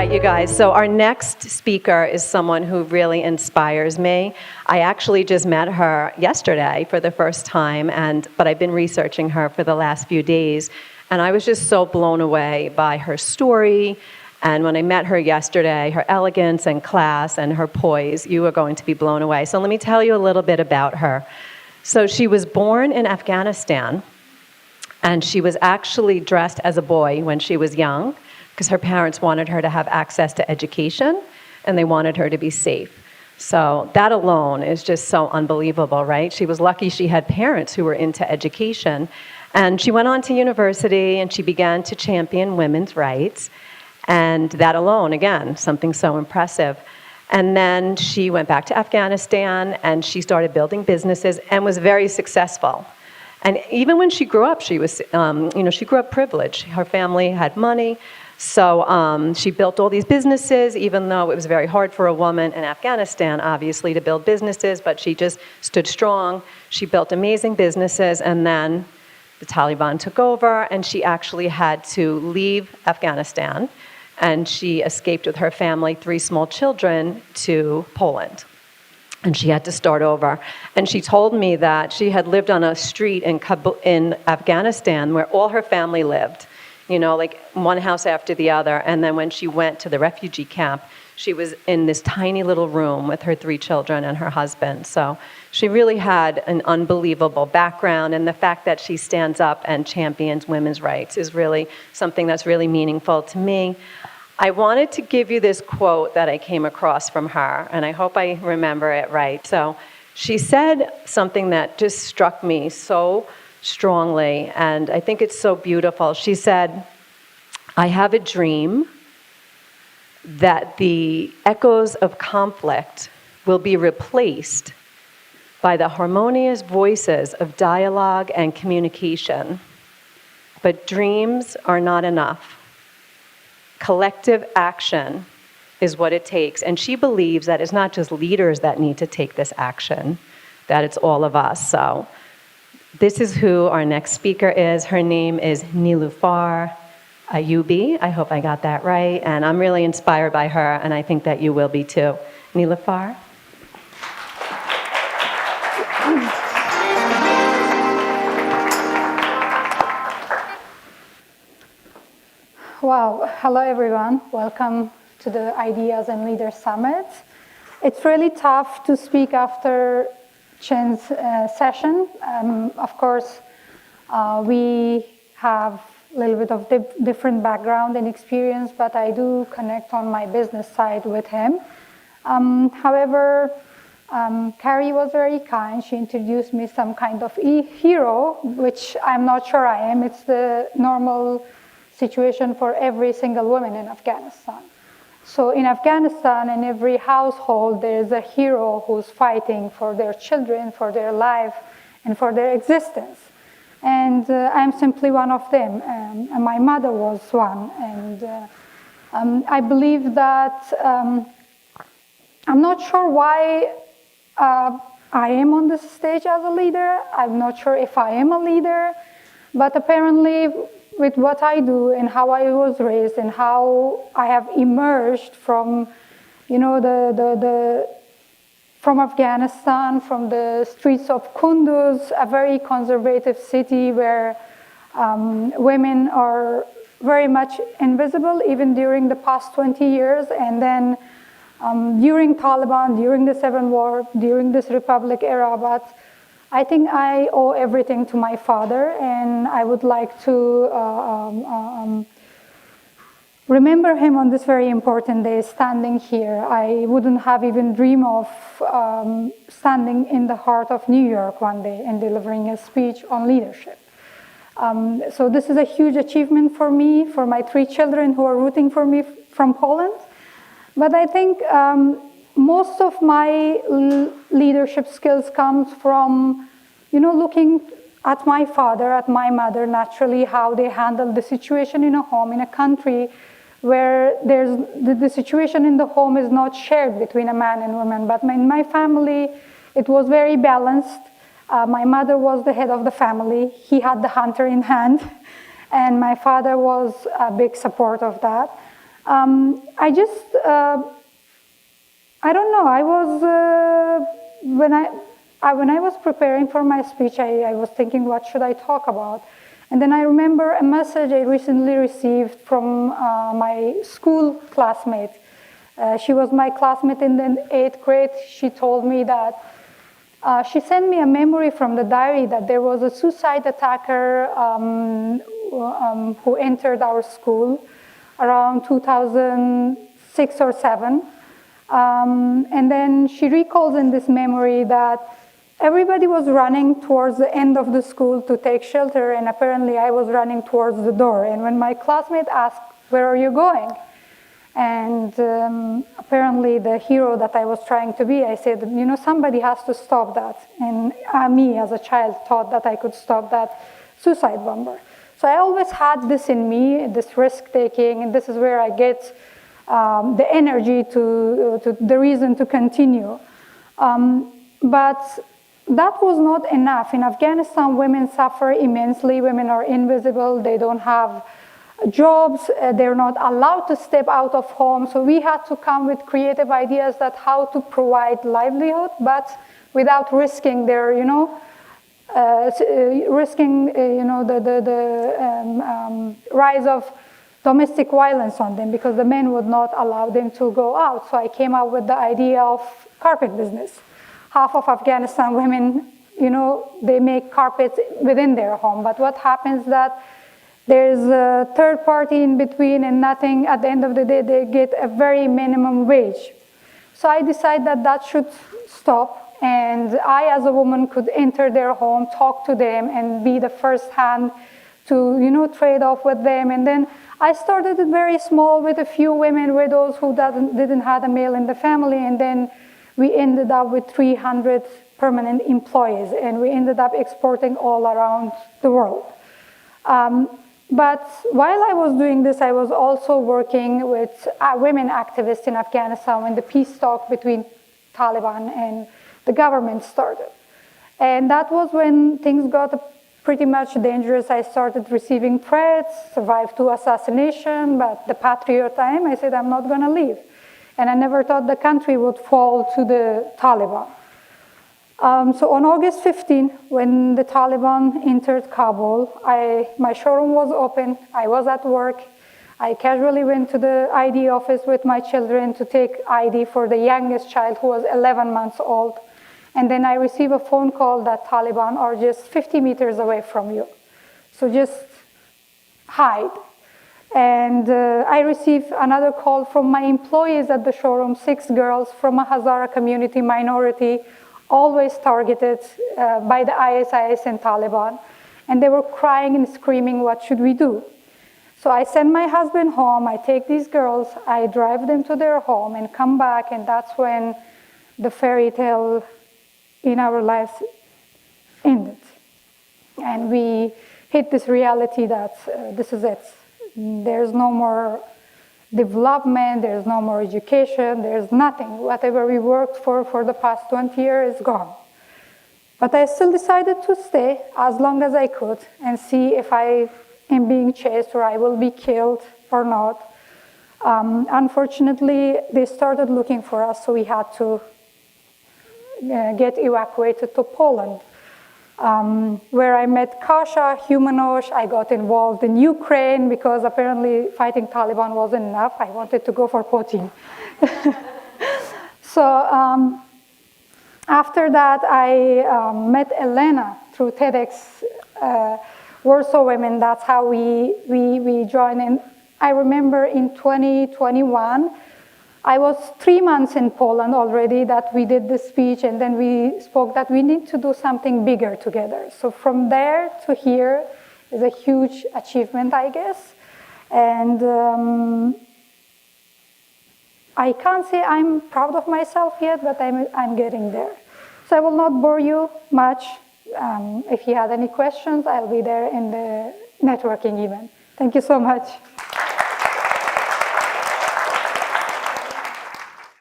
right, you guys. So our next speaker is someone who really inspires me. I actually just met her yesterday for the first time, but I've been researching her for the last few days, and I was just so blown away by her story. And when I met her yesterday, her elegance and class and her poise, you are going to be blown away. So let me tell you a little bit about her. So she was born in Afghanistan, and she was actually dressed as a boy when she was young, because her parents wanted her to have access to education, and they wanted her to be safe. So that alone is just so unbelievable, right? She was lucky she had parents who were into education. And she went on to university, and she began to champion women's rights. And that alone, again, something so impressive. And then she went back to Afghanistan, and she started building businesses and was very successful. And even when she grew up, she was, she grew up privileged. Her family had money. So she built all these businesses, even though it was very hard for a woman in Afghanistan, obviously, to build businesses, but she just stood strong. She built amazing businesses, and then the Taliban took over, and she actually had to leave Afghanistan, and she escaped with her family, 3 small children, to Poland. And she had to start over. And she told me that she had lived on a street in Afghanistan where all her family lived. Like one house after the other. And then when she went to the refugee camp, she was in this tiny little room with her 3 children and her husband. So she really had an unbelievable background. And the fact that she stands up and champions women's rights is really something that's really meaningful to me. I wanted to give you this quote that I came across from her, and I hope I remember it right. So she said something that just struck me so strongly, and I think it's so beautiful. She said, "I have a dream that the echoes of conflict will be replaced by the harmonious voices of dialogue and communication. But dreams are not enough. Collective action is what it takes." And she believes that it's not just leaders that need to take this action, that it's all of us. So this is who our next speaker is. Her name is Nilufar Ayubi. I hope I got that right. And I'm really inspired by her, and I think that you will be too. Nilufar? Wow. Hello, everyone. Welcome to the Ideas and Leaders Summit. It's really tough to speak after Chen's session. Of course, we have a little bit of different background and experience, but I do connect on my business side with him. However, Carrie was very kind. She introduced me some kind of hero, which I'm not sure I am. It's the normal situation for every single woman in Afghanistan. So in Afghanistan, in every household, there is a hero who's fighting for their children, for their life, and for their existence. And I'm simply one of them. And my mother was one. And I believe that I'm not sure why I am on this stage as a leader. I'm not sure if I am a leader. But apparently, with what I do and how I was raised and how I have emerged from, from Afghanistan, from the streets of Kunduz, a very conservative city where women are very much invisible, even during the past 20 years. And then during Taliban, during the Seven War, during this Republic era, but I think I owe everything to my father, and I would like to remember him on this very important day, standing here. I wouldn't have even dreamed of standing in the heart of New York one day and delivering a speech on leadership. So this is a huge achievement for me, for my 3 children who are rooting for me from Poland. But I think most of my leadership skills comes from, looking at my father, at my mother, naturally, how they handle the situation in a home, in a country where the situation in the home is not shared between a man and woman. But in my family, it was very balanced. My mother was the head of the family. He had the hunter in hand. And my father was a big support of that. I just, I don't know, I was, when I was preparing for my speech, I was thinking, what should I talk about? And then I remember a message I recently received from my school classmate. She was my classmate in the 8th grade. She told me that, she sent me a memory from the diary that there was a suicide attacker who entered our school around 2006 or 7. And then she recalls in this memory that everybody was running towards the end of the school to take shelter, and apparently I was running towards the door. And when my classmate asked, "Where are you going?" And apparently the hero that I was trying to be, I said, you know, somebody has to stop that. And me as a child thought that I could stop that suicide bomber. So I always had this in me, this risk taking, and this is where I get the energy to the reason to continue. But that was not enough. In Afghanistan, women suffer immensely. Women are invisible. They don't have jobs. They're not allowed to step out of home. So we had to come with creative ideas that how to provide livelihood, but without risking their, you know, the rise of domestic violence on them, because the men would not allow them to go out. So I came up with the idea of carpet business. Half of Afghanistan women, you know, they make carpets within their home. But what happens that there's a third party in between and nothing. At the end of the day, they get a very minimum wage. So I decided that that should stop. And I, as a woman, could enter their home, talk to them, and be the first hand to, you know, trade off with them. And then I started it very small with a few women, widows who didn't have a male in the family. And then we ended up with 300 permanent employees, and we ended up exporting all around the world. But while I was doing this, I was also working with women activists in Afghanistan when the peace talk between Taliban and the government started. And that was when things got pretty much dangerous. I started receiving threats, survived 2 assassinations, but the patriot I said, I'm not going to leave. And I never thought the country would fall to the Taliban. So on August 15, when the Taliban entered Kabul, my showroom was open. I was at work. I casually went to the ID office with my children to take ID for the youngest child, who was 11 months old. And then I received a phone call that Taliban are just 50 meters away from you. So just hide. And I received another call from my employees at the showroom, 6 girls from a Hazara community minority, always targeted by the ISIS and Taliban. And they were crying and screaming, what should we do? So I send my husband home, I take these girls, I drive them to their home and come back, and that's when the fairy tale in our lives ended. And we hit this reality that this is it. There's no more development, there's no more education, there's nothing. Whatever we worked for the past 20 years is gone. But I still decided to stay as long as I could and see if I am being chased or I will be killed or not. Unfortunately, they started looking for us, so we had to get evacuated to Poland, where I met Kasha, Humanosh. I got involved in Ukraine because apparently fighting Taliban wasn't enough. I wanted to go for Putin. So after that, I met Elena through TEDx Warsaw Women. That's how we joined. And I remember in 2021, I was 3 months in Poland already that we did this speech, and then we spoke that we need to do something bigger together. So from there to here is a huge achievement, I guess. And I can't say I'm proud of myself yet, but I'm getting there. So I will not bore you much. If you had any questions, I'll be there in the networking event. Thank you so much.